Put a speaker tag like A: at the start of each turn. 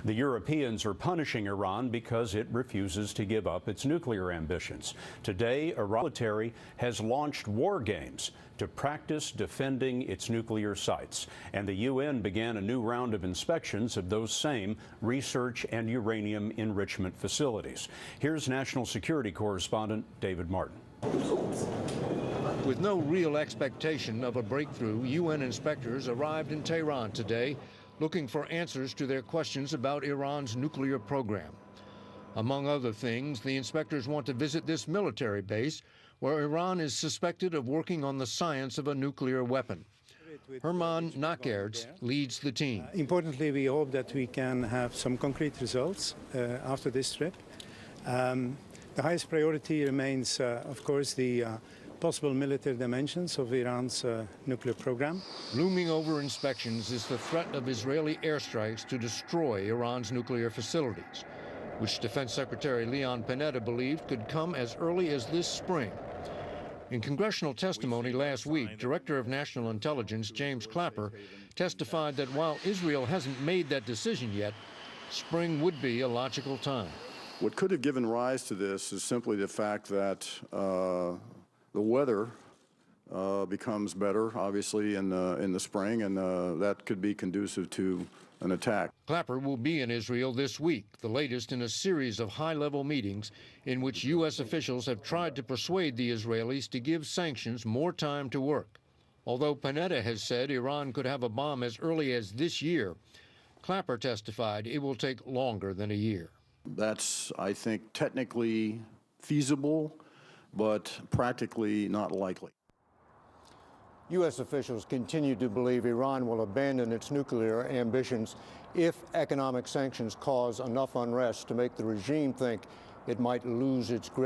A: The Europeans are punishing Iran because it refuses to give up its nuclear ambitions. Today, Iran military has launched war games to practice defending its nuclear sites. And the UN began a new round of inspections of those same research and uranium enrichment facilities. Here's National Security Correspondent David Martin.
B: With no real expectation of a breakthrough, UN inspectors arrived in Tehran today looking for answers to their questions about Iran's nuclear program. Among other things, the inspectors want to visit this military base where Iran is suspected of working on the science of a nuclear weapon. Herman Nakerts leads the team.
C: Importantly, we hope that we can have some concrete results after this trip. The highest priority remains, of course, the possible military dimensions of Iran's nuclear program.
B: Looming over inspections is the threat of Israeli airstrikes to destroy Iran's nuclear facilities, which Defense Secretary Leon Panetta believed could come as early as this spring. In congressional testimony last week, Director of National Intelligence James Clapper testified that while Israel hasn't made that decision yet, spring would be a logical time.
D: What could have given rise to this is simply the fact that the weather becomes better, obviously, in the spring, and that could be conducive to an attack.
B: Clapper will be in Israel this week, the latest in a series of high-level meetings in which U.S. officials have tried to persuade the Israelis to give sanctions more time to work. Although Panetta has said Iran could have a bomb as early as this year, Clapper testified it will take longer than a year.
D: That's, I think, technically feasible, but practically not likely.
E: U.S. officials continue to believe Iran will abandon its nuclear ambitions if economic sanctions cause enough unrest to make the regime think it might lose its grip